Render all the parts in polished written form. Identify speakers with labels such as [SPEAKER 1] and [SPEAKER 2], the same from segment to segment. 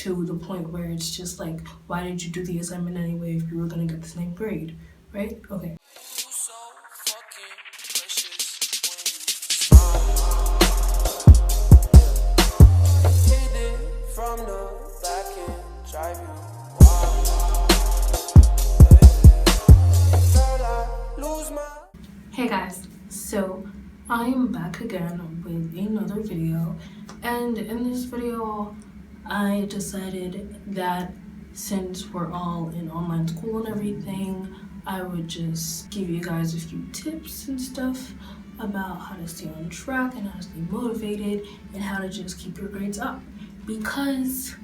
[SPEAKER 1] to the point where it's just like, why did you do the assignment anyway if you were gonna get the same grade, right? Okay. Hey guys, so I am back again with another video, and in this video I decided that since we're all in online school and everything, I would just give you guys a few tips and stuff about how to stay on track and how to stay motivated and how to just keep your grades up. Because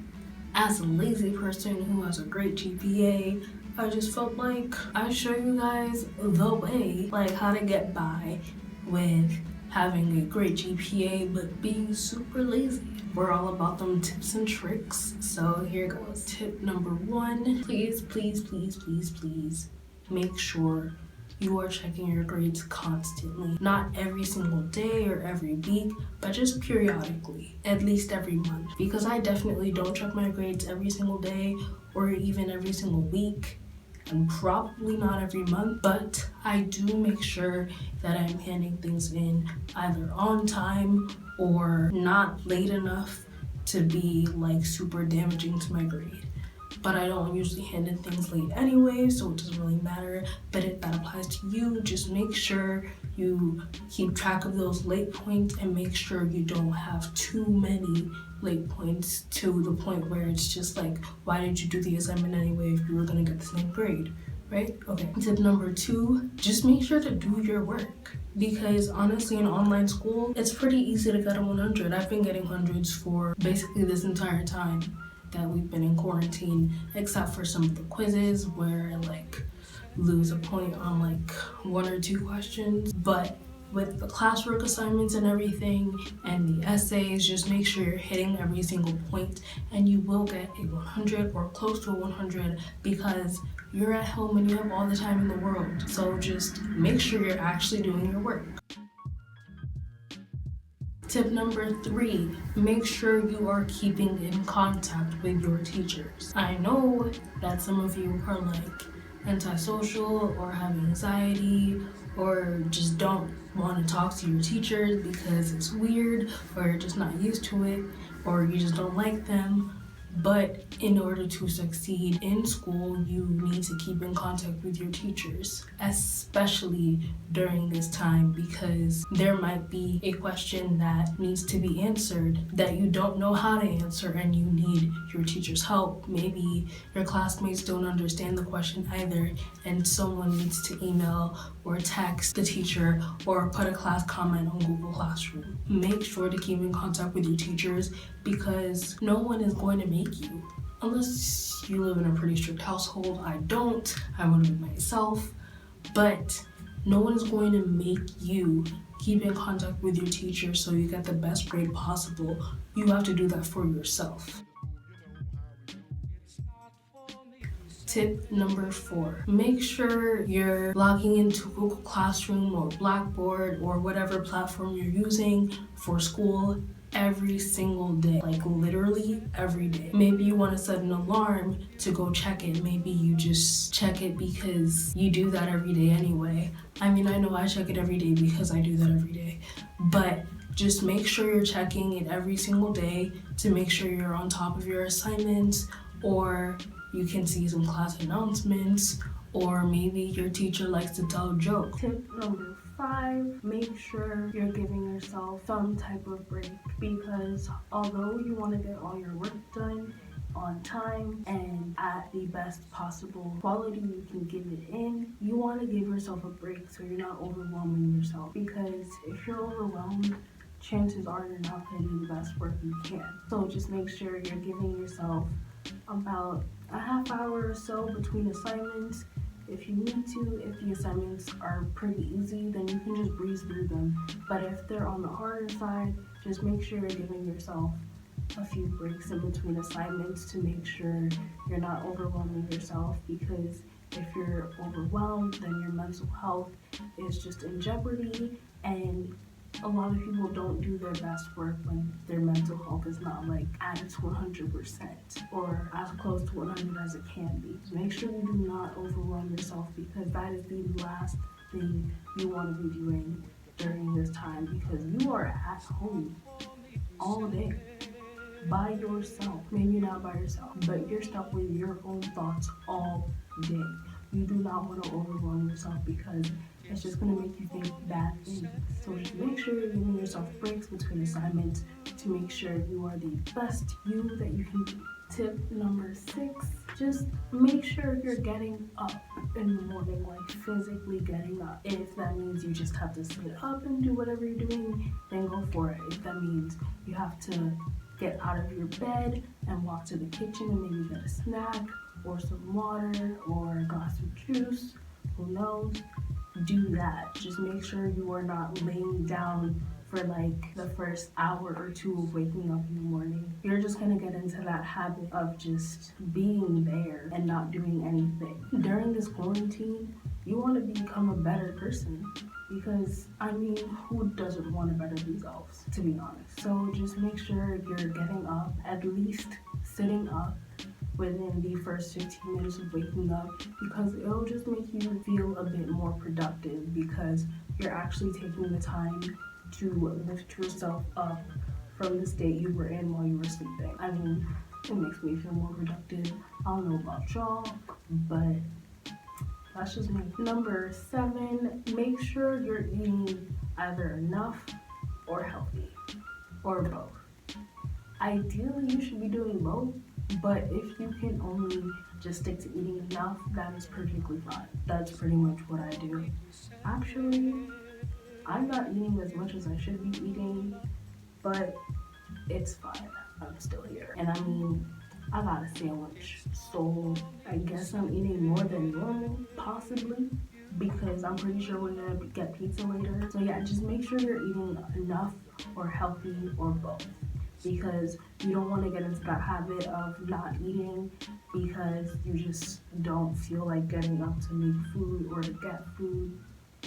[SPEAKER 1] as a lazy person who has a great GPA, I just felt like I'd show you guys the way, like how to get by with having a great GPA but being super lazy. We're all about them tips and tricks, so here goes. Tip number 1, please make sure you are checking your grades constantly. Not every single day or every week, but just periodically, at least every month. Because I definitely don't check my grades every single day or even every single week, and probably not every month, but I do make sure that I'm handing things in either on time or not late enough to be like super damaging to my grade. But I don't usually hand in things late anyway, so it doesn't really matter. But if that applies to you, just make sure you keep track of those late points and make sure you don't have too many late points to the point where it's just like, why did you do the assignment anyway if you were gonna get the same grade, right? Okay. Tip number 2, just make sure to do your work. Because honestly, in online school, it's pretty easy to get a 100. I've been getting hundreds for basically this entire time that we've been in quarantine, except for some of the quizzes where I like lose a point on like 1 or 2 questions. But with the classwork assignments and everything and the essays, just make sure you're hitting every single point and you will get a 100 or close to a 100 because you're at home and you have all the time in the world. So just make sure you're actually doing your work. Tip number 3, make sure you are keeping in contact with your teachers. I know that some of you are like antisocial or have anxiety or just don't want to talk to your teachers because it's weird or you're just not used to it or you just don't like them. But in order to succeed in school, you need to keep in contact with your teachers, especially during this time, because there might be a question that needs to be answered that you don't know how to answer and you need your teacher's help. Maybe your classmates don't understand the question either and someone needs to email or text the teacher or put a class comment on Google Classroom. Make sure to keep in contact with your teachers because no one is going to make you. Unless you live in a pretty strict household. I don't. I want to be myself. But no one is going to make you keep in contact with your teacher so you get the best grade possible. You have to do that for yourself. Tip number 4, make sure you're logging into Google Classroom or Blackboard or whatever platform you're using for school every single day, like literally every day. Maybe you want to set an alarm to go check it. Maybe you just check it because you do that every day anyway. I mean, I know I check it every day because I do that every day, but just make sure you're checking it every single day to make sure you're on top of your assignments, or you can see some class announcements, or maybe your teacher likes to tell jokes. Tip number 5, make sure you're giving yourself some type of break, because although you want to get all your work done on time and at the best possible quality you can give it in, you want to give yourself a break so you're not overwhelming yourself, because if you're overwhelmed, chances are you're not going to do the best work you can. So just make sure you're giving yourself about a half hour or so between assignments. If you need to, if the assignments are pretty easy, then you can just breeze through them. But if they're on the harder side, just make sure you're giving yourself a few breaks in between assignments to make sure you're not overwhelming yourself, because if you're overwhelmed, then your mental health is just in jeopardy and A lot of people don't do their best work when their mental health is not like at its 100% or as close to 100 as it can be. Make sure you do not overwhelm yourself, because that is the last thing you want to be doing during this time, because you are at home all day by yourself. Maybe not by yourself, but you're stuck with your own thoughts all day. You do not want to overwhelm yourself, because it's just going to make you think bad things. So just make sure you're giving yourself breaks between assignments to make sure you are the best you that you can be. Tip number 6, just make sure you're getting up in the morning, like physically getting up. If that means you just have to sit up and do whatever you're doing, then go for it. If that means you have to get out of your bed and walk to the kitchen and maybe get a snack or some water or a glass of juice, who knows, do that. Just make sure you are not laying down for like the first hour or two of waking up in the morning. You're just gonna get into that habit of just being there and not doing anything. During this quarantine, you want to become a better person, because I mean, who doesn't want to better themselves, to be honest? So just make sure you're getting up, at least sitting up within the first 15 minutes of waking up, because it'll just make you feel a bit more productive, because you're actually taking the time to lift yourself up from the state you were in while you were sleeping. I mean, it makes me feel more productive. I don't know about y'all, but that's just me. Number 7, make sure you're eating either enough or healthy, or both. Ideally, you should be doing both, but if you can only just stick to eating enough, that is perfectly fine. That's pretty much what I do. Actually, I'm not eating as much as I should be eating, but it's fine. I'm still here. And I mean, I got a sandwich, so I guess I'm eating more than normal, possibly, because I'm pretty sure we're gonna get pizza later. So yeah, just make sure you're eating enough or healthy or both, because you don't want to get into that habit of not eating because you just don't feel like getting up to make food or to get food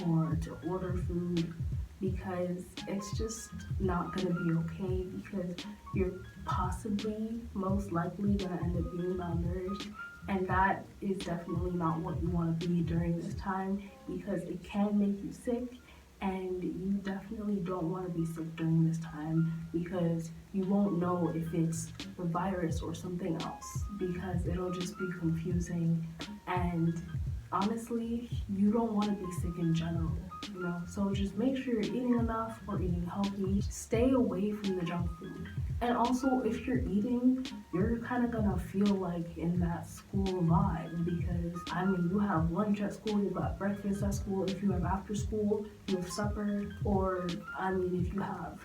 [SPEAKER 1] or to order food, because it's just not going to be okay, because you're possibly most likely going to end up being malnourished, and that is definitely not what you want to be during this time, because it can make you sick, and you definitely don't want to be sick during this time, because you won't know if it's the virus or something else, because it'll just be confusing. And honestly, you don't want to be sick in general, you know? So just make sure you're eating enough or eating healthy. Stay away from the junk food. And also, if you're eating, you're kind of gonna feel like in that school vibe, because I mean, you have lunch at school, you got breakfast at school, if you have after school, you have supper, or I mean, if you have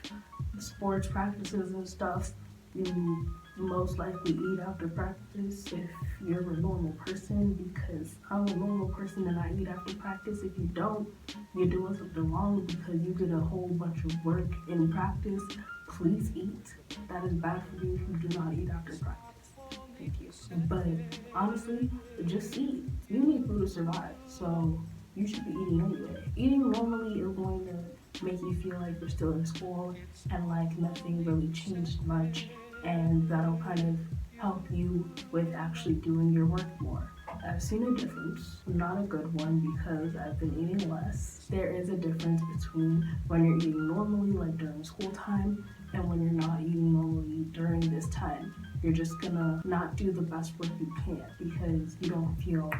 [SPEAKER 1] sports practices and stuff, you most likely eat after practice if you're a normal person, because I'm a normal person and I eat after practice. If you don't, you're doing something wrong, because you did a whole bunch of work in practice. Please eat. That is bad for you if you do not eat after practice. Thank you. But honestly, just eat. You need food to survive, so you should be eating anyway. Eating normally is going to make you feel like you're still in school and like nothing really changed much, and that'll kind of help you with actually doing your work more. I've seen a difference, not a good one, because I've been eating less. There is a difference between when you're eating normally, like during school time, and when you're not eating normally during this time. You're just gonna not do the best work you can, because you don't feel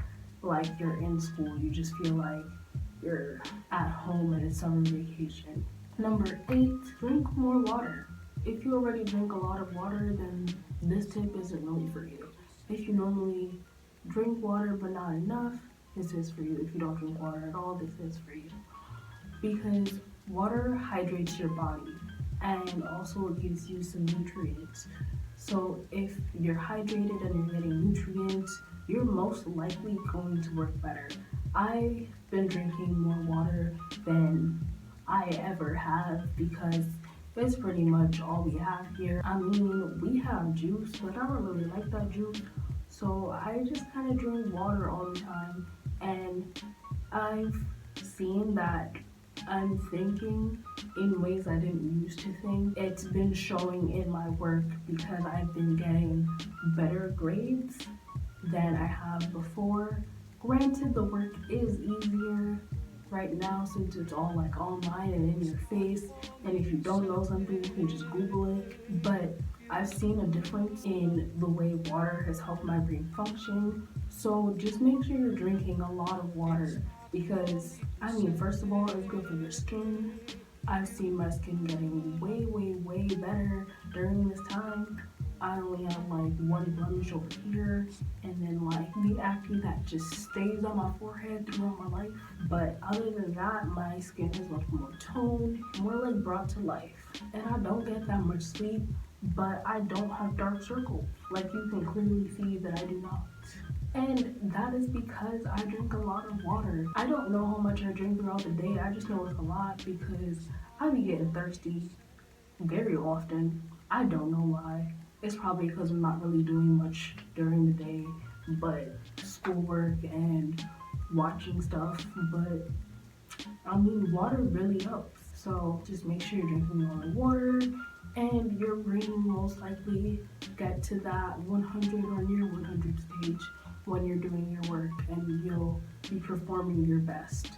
[SPEAKER 1] like you're in school. You just feel like you're at home and it's summer vacation. Number 8, drink more water. If you already drink a lot of water, then this tip isn't really for you. If you normally drink water but not enough, this is for you. If you don't drink water at all, this is for you. Because water hydrates your body and also gives you some nutrients. So if you're hydrated and you're getting nutrients, you're most likely going to work better. I've been drinking more water than I ever have, because it's pretty much all we have here. I mean, we have juice, but I don't really like that juice. So I just kind of drink water all the time. And I've seen that I'm thinking in ways I didn't used to think. It's been showing in my work because I've been getting better grades than I have before. Granted, the work is easier right now since it's all like online and in your face, and if you don't know something you can just Google it, but I've seen a difference in the way water has helped my brain function. So just make sure you're drinking a lot of water because, I mean, first of all, it's good for your skin. I've seen my skin getting way better during this time. I only have like one blemish over here and then like the acne that just stays on my forehead throughout my life. But other than that, my skin is much more toned, more like brought to life. And I don't get that much sleep, but I don't have dark circles. Like you can clearly see that I do not. And that is because I drink a lot of water. I don't know how much I drink throughout the day, I just know it's a lot because I be getting thirsty very often. I don't know why. It's probably because I'm not really doing much during the day, but schoolwork and watching stuff. But I mean, water really helps. So just make sure you're drinking a lot of water, and your brain will most likely get to that 100 or near 100 stage when you're doing your work, and you'll be performing your best.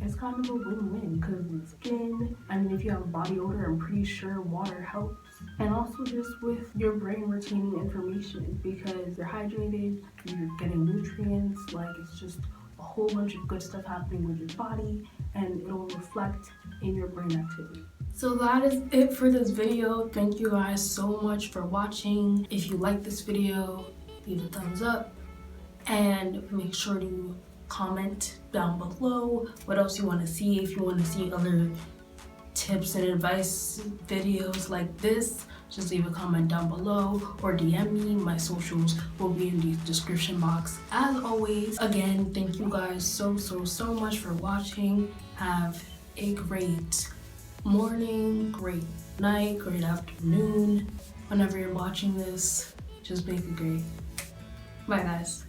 [SPEAKER 1] It's kind of a win-win because the skin, I mean, if you have body odor, I'm pretty sure water helps. And also just with your brain retaining information because you're hydrated, you're getting nutrients, like it's just a whole bunch of good stuff happening with your body, and it'll reflect in your brain activity. So that is it for this video. Thank you guys so much for watching. If you like this video, leave a thumbs up and make sure to comment down below what else you want to see. If you want to see other tips and advice videos like this, just leave a comment down below or DM me. My socials will be in the description box as always. Again, thank you guys so much for watching. Have a great morning, great night, great afternoon. Whenever you're watching this, just make it great. Bye guys.